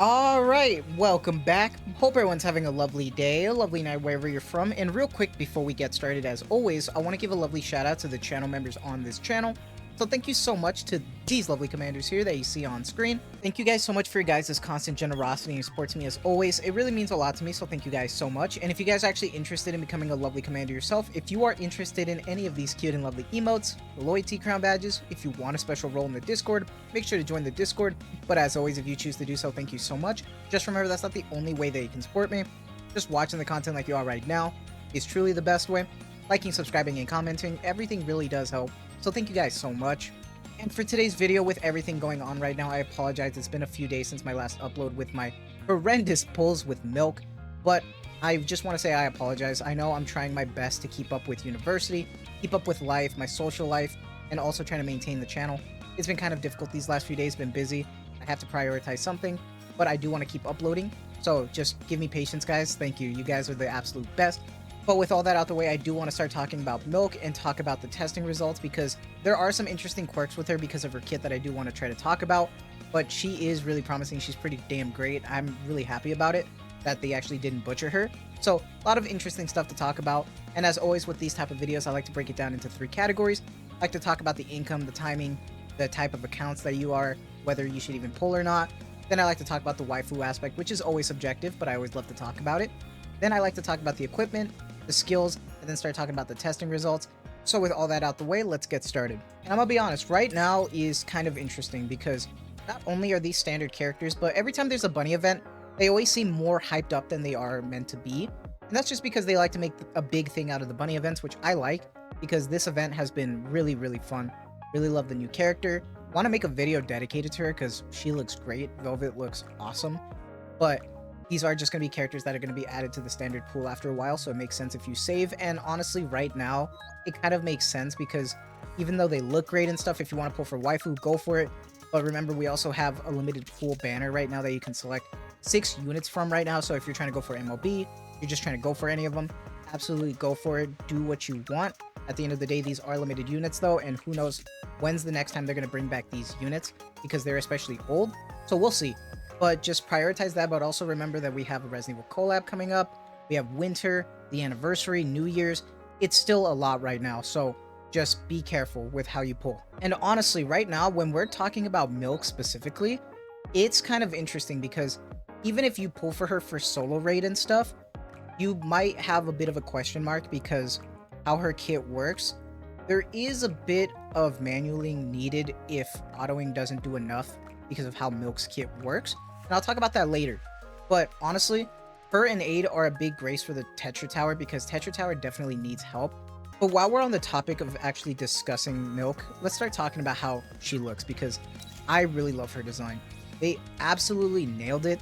Alright, welcome back. Hope everyone's having a lovely day, a lovely night wherever you're from. And real quick before we get started, as always, I want to give a lovely shout out to the channel members on this channel. So thank you so much to these lovely commanders here that you see on screen. Thank you guys so much for your guys' constant generosity and support to me as always. It really means a lot to me, so thank you guys so much. And if you guys are actually interested in becoming a lovely commander yourself, if you are interested in any of these cute and lovely emotes, loyalty crown badges, if you want a special role in the Discord, make sure to join the Discord. But as always, if you choose to do so, thank you so much. Just remember that's not the only way that you can support me. Just watching the content like you are right now is truly the best way. Liking, subscribing, and commenting, everything really does help. So thank you guys so much. And for today's video, with everything going on right now, I apologize. It's been a few days since my last upload with my horrendous pulls with milk, but I just want to say I apologize. I know I'm trying my best to keep up with university, keep up with life, my social life, and also trying to maintain the channel. It's been kind of difficult these last few days, been busy. I have to prioritize something, but I do want to keep uploading. So just give me patience, guys. Thank you. You guys are the absolute best. But with all that out the way, I do want to start talking about milk and talk about the testing results, because there are some interesting quirks with her because of her kit that I do want to try to talk about. But she is really promising. She's pretty damn great. I'm really happy about it, that they actually didn't butcher her. So a lot of interesting stuff to talk about. And as always with these type of videos, I like to break it down into 3 categories. I like to talk about the income, the timing, the type of accounts that you are, whether you should even pull or not. Then I like to talk about the waifu aspect, which is always subjective, but I always love to talk about it. Then I like to talk about the equipment, the skills, and then start talking about the testing results. So with all that out the way, let's get started. And I'm gonna be honest, right now is kind of interesting because not only are these standard characters, but every time there's a bunny event, they always seem more hyped up than they are meant to be. And that's just because they like to make a big thing out of the bunny events, which I like, because this event has been really, really fun. Really love the new character. Want to make a video dedicated to her because she looks great. Velvet looks awesome. But these are just going to be characters that are going to be added to the standard pool after a while, so it makes sense if you save. And honestly, right now, it kind of makes sense because even though they look great and stuff, if you want to pull for waifu, go for it. But remember, we also have a limited pool banner right now that you can select 6 units from right now. So if you're trying to go for MLB, you're just trying to go for any of them, absolutely go for it. Do what you want. At the end of the day, these are limited units though, and who knows when's the next time they're going to bring back these units, because they're especially old. So we'll see. But just prioritize that, but also remember that we have a Resident Evil collab coming up. We have winter, the anniversary, New Year's. It's still a lot right now, so just be careful with how you pull. And honestly, right now, when we're talking about milk specifically, it's kind of interesting because even if you pull for her for solo raid and stuff, you might have a bit of a question mark because how her kit works. There is a bit of manualing needed if autoing doesn't do enough because of how Milk's kit works. And I'll talk about that later. But honestly, her and Aid are a big grace for the Tetra Tower because Tetra Tower definitely needs help. But while we're on the topic of actually discussing Milk, let's start talking about how she looks because I really love her design. They absolutely nailed it.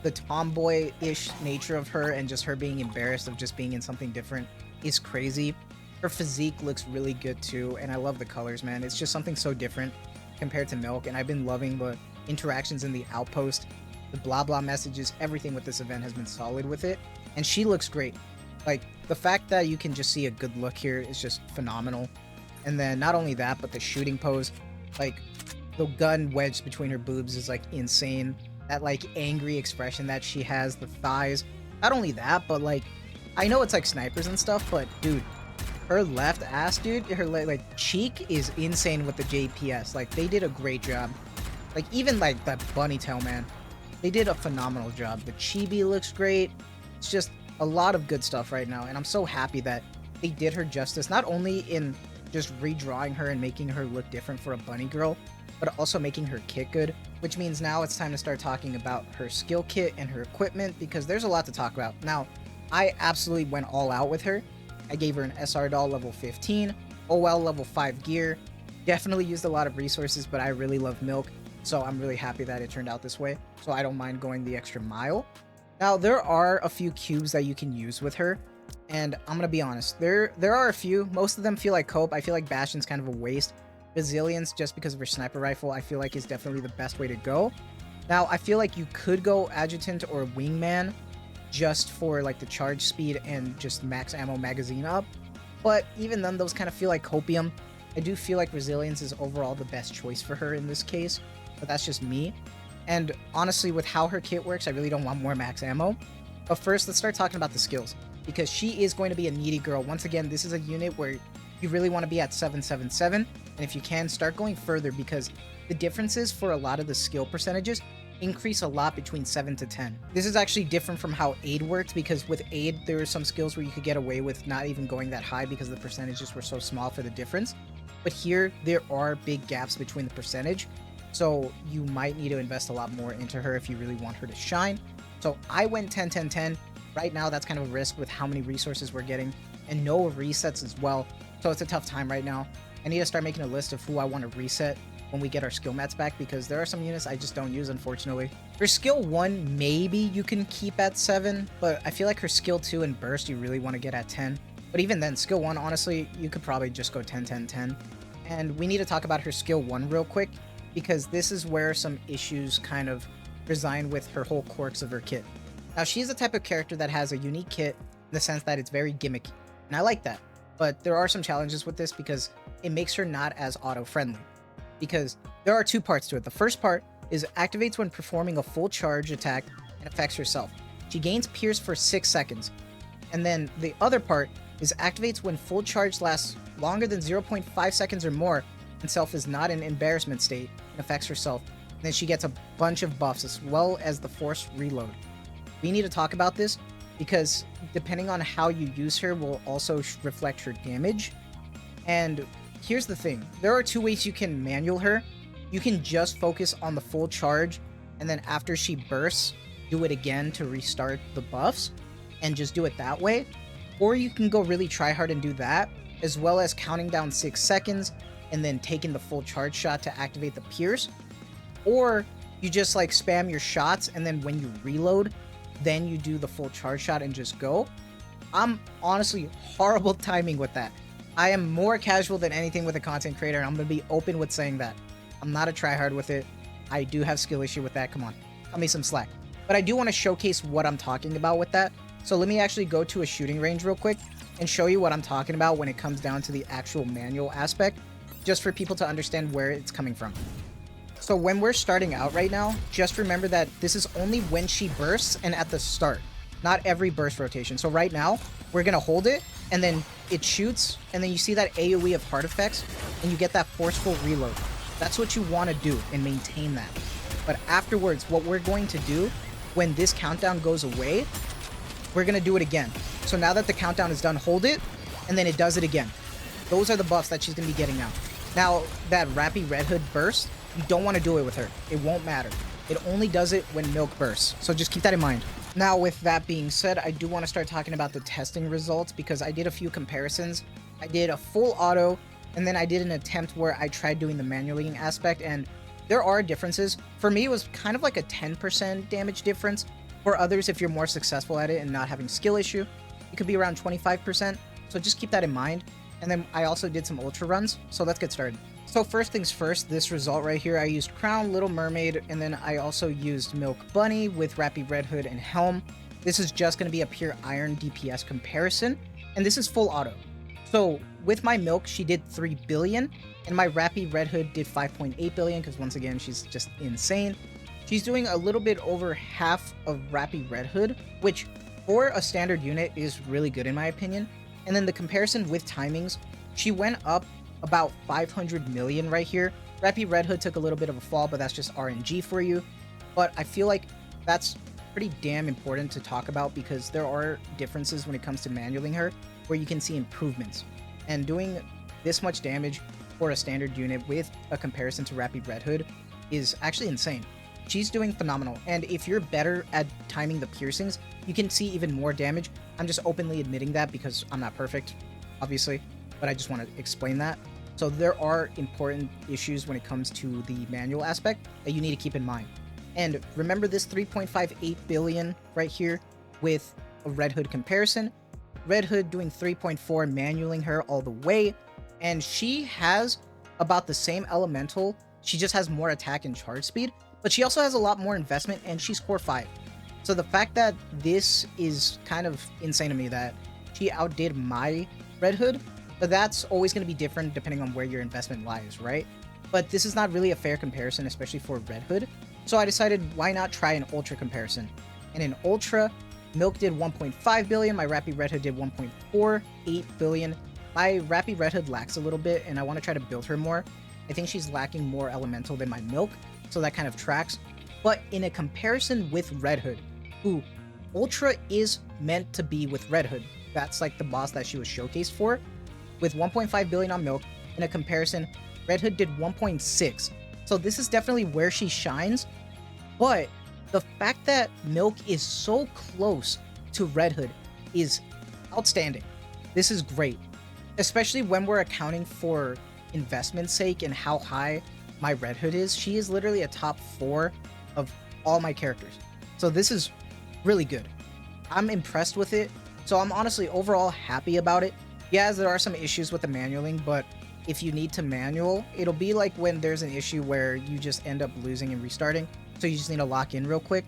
The tomboy-ish nature of her and just her being embarrassed of just being in something different is crazy. Her physique looks really good too, and I love the colors, man. It's just something so different compared to Milk, and I've been loving the interactions in the outpost, the blah blah messages, everything with this event has been solid with it, and she looks great. Like, the fact that you can just see a good look here is just phenomenal. And then not only that, but the shooting pose, like the gun wedged between her boobs is like insane. That like angry expression that she has, the thighs, not only that, but like, I know it's like snipers and stuff, but dude, her left ass, dude, her like cheek is insane with the JPS. Like, they did a great job. Like, even like that bunny tail, man, they did a phenomenal job. The chibi looks great. It's just a lot of good stuff right now, and I'm so happy that they did her justice, not only in just redrawing her and making her look different for a bunny girl, but also making her kit good, which means now it's time to start talking about her skill kit and her equipment, because there's a lot to talk about. Now, I absolutely went all out with her. I gave her an SR doll level 15, OL level 5 gear. Definitely used a lot of resources, but I really love Milk, so I'm really happy that it turned out this way. So I don't mind going the extra mile. Now, there are a few cubes that you can use with her, and I'm gonna be honest, there are a few. Most of them feel like cope. I feel like Bastion's kind of a waste. Resilience, just because of her sniper rifle, I feel like is definitely the best way to go. Now, I feel like you could go Adjutant or Wingman, just for like the charge speed and just max ammo magazine up, but even then those kind of feel like copium. I do feel like Resilience is overall the best choice for her in this case, but that's just me. And honestly, with how her kit works, I really don't want more max ammo. But first, let's start talking about the skills, because she is going to be a needy girl. Once again, this is a unit where you really want to be at 777, and if you can, start going further, because the differences for a lot of the skill percentages increase a lot between 7 to 10. This is actually different from how aid works, because with aid, there are some skills where you could get away with not even going that high because the percentages were so small for the difference. But here, there are big gaps between the percentage, so you might need to invest a lot more into her if you really want her to shine. So I went 10, 10, 10. Right now, that's kind of a risk with how many resources we're getting, and no resets as well. So it's a tough time right now. I need to start making a list of who I want to reset when we get our skill mats back, because there are some units I just don't use, unfortunately. For skill 1, maybe you can keep at 7, but I feel like her skill 2 and burst you really want to get at 10. But even then, skill 1, honestly, you could probably just go 10, 10, 10. And we need to talk about her skill 1 real quick, because this is where some issues kind of reside with her whole quirks of her kit. Now, she's the type of character that has a unique kit in the sense that it's very gimmicky, and I like that. But there are some challenges with this because it makes her not as auto-friendly. Because there are 2 parts to it. The first part is activates when performing a full charge attack and affects herself. She gains Pierce for 6 seconds. And then the other part is activates when full charge lasts longer than 0.5 seconds or more and self is not in embarrassment state and affects herself. And then she gets a bunch of buffs as well as the forced reload. We need to talk about this because depending on how you use her will also reflect her damage. And here's the thing. There are 2 ways you can manual her. You can just focus on the full charge, and then after she bursts, do it again to restart the buffs, and just do it that way. Or you can go really try hard and do that, as well as counting down 6 seconds, and then taking the full charge shot to activate the Pierce. Or you just like spam your shots, and then when you reload, then you do the full charge shot and just go. I'm honestly horrible timing with that. I am more casual than anything with a content creator, and I'm going to be open with saying that. I'm not a tryhard with it. I do have skill issue with that. Come on, cut me some slack. But I do want to showcase what I'm talking about with that. So let me actually go to a shooting range real quick and show you what I'm talking about when it comes down to the actual manual aspect, just for people to understand where it's coming from. So when we're starting out right now, just remember that this is only when she bursts and at the start, not every burst rotation. So right now, we're going to hold it, and then it shoots, and then you see that AoE of heart effects, and you get that forceful reload. That's what you want to do and maintain that. But afterwards, what we're going to do, when this countdown goes away, we're going to do it again. So now that the countdown is done, hold it, and then it does it again. Those are the buffs that she's going to be getting now. Now, that Rappy Red Hood burst, you don't want to do it with her. It won't matter. It only does it when milk bursts. So just keep that in mind. Now, with that being said, I do want to start talking about the testing results, because I did a few comparisons. I did a full auto, and then I did an attempt where I tried doing the manualing aspect, and there are differences. For me, it was kind of like a 10% damage difference. For others, if you're more successful at it and not having skill issue, it could be around 25%. So just keep that in mind. And then I also did some ultra runs. So let's get started. So first things first, this result right here, I used Crown, Little Mermaid, and then I also used Milk Bunny with Rappy Red Hood and Helm. This is just going to be a pure iron DPS comparison, and this is full auto. So with my Milk, she did 3 billion, and my Rappy Red Hood did 5.8 billion, because once again, she's just insane. She's doing a little bit over half of Rappy Red Hood, which for a standard unit is really good in my opinion. And then the comparison with timings, she went up about 500 million right here. Rappy Red Hood took a little bit of a fall, but that's just RNG for you. But I feel like that's pretty damn important to talk about, because there are differences when it comes to manualing her where you can see improvements. And doing this much damage for a standard unit with a comparison to Rappy Red Hood is actually insane. She's doing phenomenal. And if you're better at timing the piercings, you can see even more damage. I'm just openly admitting that because I'm not perfect, obviously, but I just want to explain that. So there are important issues when it comes to the manual aspect that you need to keep in mind. And remember this 3.58 billion right here with a Red Hood comparison. Red Hood doing 3.4, manualing her all the way. And she has about the same elemental. She just has more attack and charge speed, but she also has a lot more investment, and she's core 5. So the fact that this is kind of insane to me that she outdid my Red Hood, but that's always going to be different depending on where your investment lies, right? But this is not really a fair comparison, especially for Red Hood. So I decided, why not try an Ultra comparison? And in Ultra, Milk did 1.5 billion, my Rappy Red Hood did 1.48 billion. My Rappy Red Hood lacks a little bit, and I want to try to build her more. I think she's lacking more elemental than my Milk, so that kind of tracks. But in a comparison with Red Hood, who Ultra is meant to be with Red Hood, that's like the boss that she was showcased for, with 1.5 billion on Milk, in a comparison, Red Hood did 1.6. So this is definitely where she shines, but the fact that Milk is so close to Red Hood is outstanding. This is great, especially when we're accounting for investment's sake and how high my Red Hood is. She is literally a top 4 of all my characters. So this is really good. I'm impressed with it. So I'm honestly overall happy about it. Yes, there are some issues with the manualing, but if you need to manual, it'll be like when there's an issue where you just end up losing and restarting. So you just need to lock in real quick.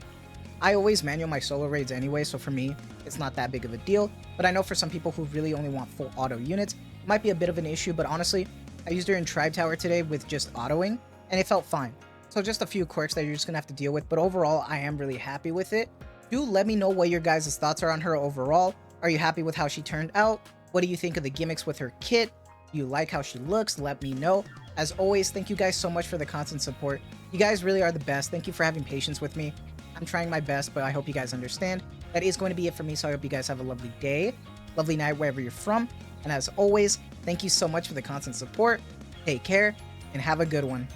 I always manual my solo raids anyway, so for me, it's not that big of a deal. But I know for some people who really only want full auto units, it might be a bit of an issue, but honestly, I used her in Tribe Tower today with just autoing, and it felt fine. So just a few quirks that you're just gonna have to deal with, but overall, I am really happy with it. Do let me know what your guys' thoughts are on her overall. Are you happy with how she turned out? What do you think of the gimmicks with her kit? Do you like how she looks? Let me know. As always, thank you guys so much for the constant support. You guys really are the best. Thank you for having patience with me. I'm trying my best, but I hope you guys understand. That is going to be it for me, so I hope you guys have a lovely day, lovely night, wherever you're from. And as always, thank you so much for the constant support. Take care, and have a good one.